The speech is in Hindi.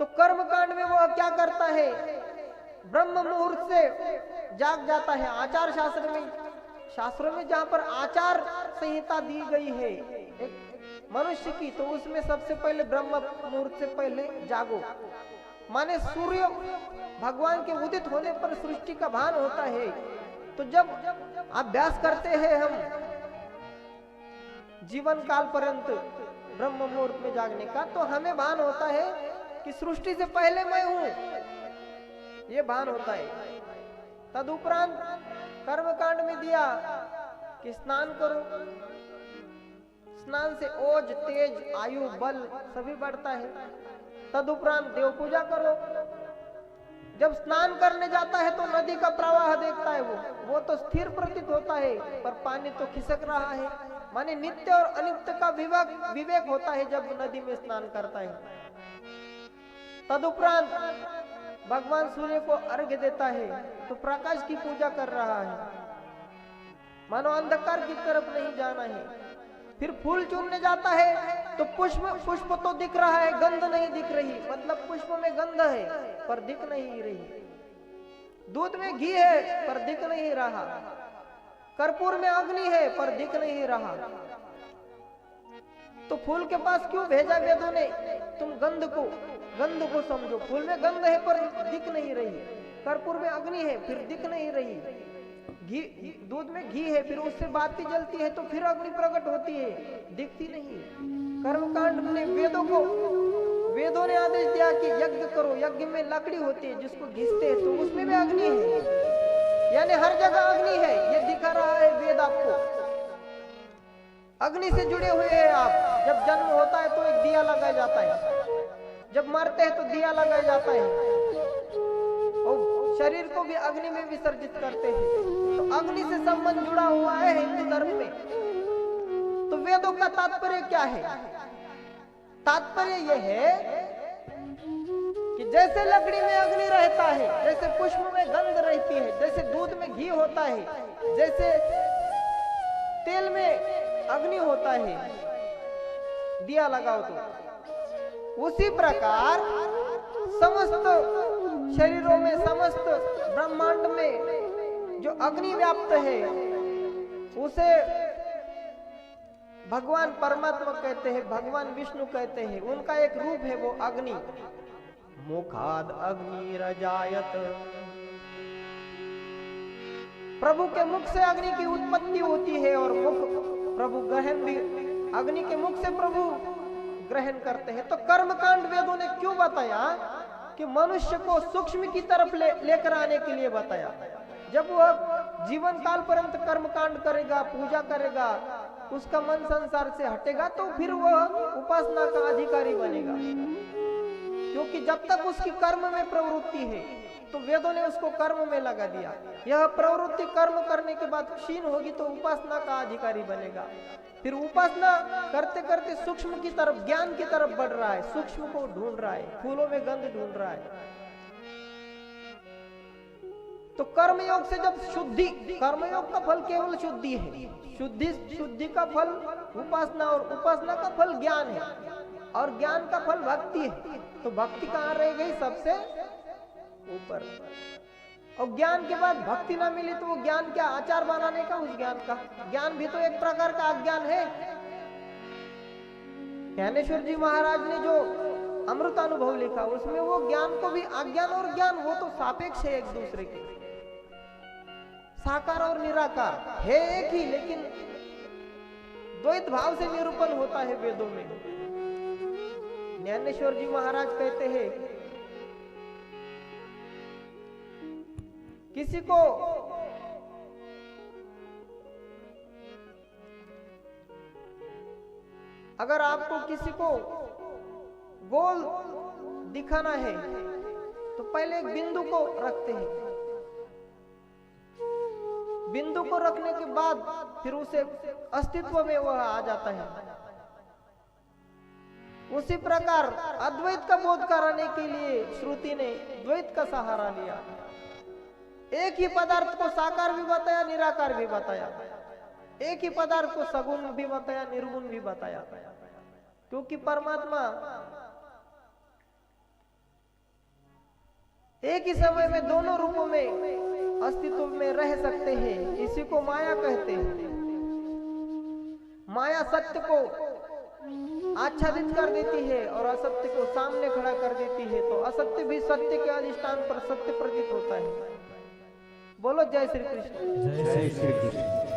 तो कर्म कांड में वह क्या करता है, ब्रह्म मुहूर्त से जाग जाता है। आचार शास्त्रों में जहां पर आचार संहिता दी गई है एक मनुष्य की, तो उसमें सबसे पहले ब्रह्म मुहूर्त से पहले जागो, माने सूर्य भगवान के उदित होने पर सृष्टि का भान होता है। तो जब अभ्यास करते हैं हम जीवन काल पर्यंत ब्रह्म मुहूर्त में जागने का, तो हमें भान होता है कि सृष्टि से पहले मैं हूं, ये भान होता है। तदुपरांत कर्मकांड में दिया कि स्नान करो, स्नान से ओज तेज आयु बल सभी बढ़ता है। तदुपरांत देव पूजा करो। जब स्नान करने जाता है तो नदी का प्रवाह देखता है, वो तो स्थिर प्रतीत होता है, पर पानी तो खिसक रहा है, माने नित्य और अनित्य का विवेक होता है जब नदी में स्नान करता है। तदुपरांत भगवान सूर्य को अर्घ्य देता है तो प्रकाश की पूजा कर रहा है, मानो अंधकार की तरफ नहीं जाना है। फिर फूल चूमने जाता है तो पुष्प तो दिख रहा है, गंध नहीं दिख रही, मतलब पुष्प में गंध है पर दिख नहीं रही। दूध में घी है पर दिख नहीं रहा, कर्पूर में अग्नि है पर दिख नहीं रहा। तो फूल के पास क्यों भेजा वेदों ने, तुम गंध को समझो। फूल में गंध है पर दिख नहीं रही, कर्पूर में अग्नि है फिर दिख नहीं रही, घी दूध में घी है फिर उससे बाती जलती है तो फिर अग्नि प्रकट होती है, दिखती नहीं। कर्मकांड में वेदों ने आदेश दिया कि यज्ञ करो, यज्ञ में लकड़ी होती है जिसको घिसते हैं तो उसमें भी अग्नि है, यानी हर जगह अग्नि है, ये दिखा रहा है वेद आपको। अग्नि से जुड़े हुए हैं आप। जब जन्म होता है तो एक दिया लगाया जाता है, जब मरते हैं तो दिया लगाया जाता है, और शरीर को भी अग्नि में विसर्जित करते हैं। तो अग्नि से संबंध जुड़ा हुआ है हिंदू धर्म में। तो वेदों का तात्पर्य क्या है? तात्पर्य यह है कि जैसे लकड़ी में अग्नि रहता है, जैसे पुष्प में गंध रहती है, जैसे दूध में घी होता है, जैसे तेल में अग्नि होता है, दिया लगाओ तो उसी प्रकार समस्त शरीरों में, समस्त ब्रह्मांड में जो अग्नि व्याप्त है उसे भगवान परमात्मा कहते हैं, भगवान विष्णु कहते हैं। उनका एक रूप है वो अग्नि। मुखाद अग्नि रजायत, प्रभु के मुख से अग्नि की उत्पत्ति होती है और मुख प्रभु ग्रहण भी, अग्नि के मुख से प्रभु ग्रहण करते हैं। तो कर्मकांड वेदों ने क्यों बताया कि मनुष्य को सूक्ष्म की तरफ लेकर आने के लिए बताया। जब वह जीवन काल पर्यंत कर्मकांड करेगा, पूजा करेगा, उसका मन संसार से हटेगा तो फिर वह उपासना का अधिकारी बनेगा, क्योंकि जब तक उसकी कर्म में प्रवृत्ति है तो वेदों ने उसको कर्म में लगा दिया। यह प्रवृत्ति कर्म करने के बाद क्षीण होगी तो उपासना का अधिकारी बनेगा। फिर उपासना करते करते सूक्ष्म की तरफ, ज्ञान की तरफ बढ़ रहा है, सूक्ष्म को ढूंढ रहा है, फूलों में गंध ढूंढ रहा है। तो कर्मयोग से जब शुद्धि, कर्मयोग का फल केवल शुद्धि है, शुद्धि का फल उपासना, और उपासना का फल ज्ञान है, और ज्ञान का फल भक्ति है। तो भक्ति कहाँ रह गई? सबसे ऊपर। और ज्ञान के बाद भक्ति ना मिली तो वो ज्ञान क्या? आचार बनाने का, उस ज्ञान का। ज्ञान भी तो एक प्रकार का अज्ञान है। ज्ञानेश्वर जी महाराज ने जो अमृत अनुभव लिखा उसमें वो ज्ञान को भी, अज्ञान और ज्ञान वो तो सापेक्ष है एक दूसरे के, साकार और निराकार है एक ही, लेकिन द्वैत भाव से निरूपण होता है वेदों में। ज्ञानेश्वर जी महाराज कहते हैं, किसी को अगर आपको किसी को गोल दिखाना है तो पहले एक बिंदु को रखते हैं, बिंदु को रखने के बाद फिर उसे अस्तित्व में वह आ जाता है। उसी प्रकार अद्वैत का बोध कराने के लिए श्रुति ने द्वैत का सहारा लिया। एक ही पदार्थ को साकार भी बताया, निराकार भी बताया, एक ही पदार्थ को सगुण भी बताया, निर्गुण भी बताया, क्योंकि परमात्मा एक ही समय में दोनों रूपों में अस्तित्व में रह सकते हैं। इसी को माया कहते हैं। माया सत्य को आच्छादित कर देती है और असत्य को सामने खड़ा कर देती है, तो असत्य भी सत्य के अधिष्ठान पर सत्य प्रतीत होता है। बोलो जय श्री कृष्ण। जय श्री कृष्ण।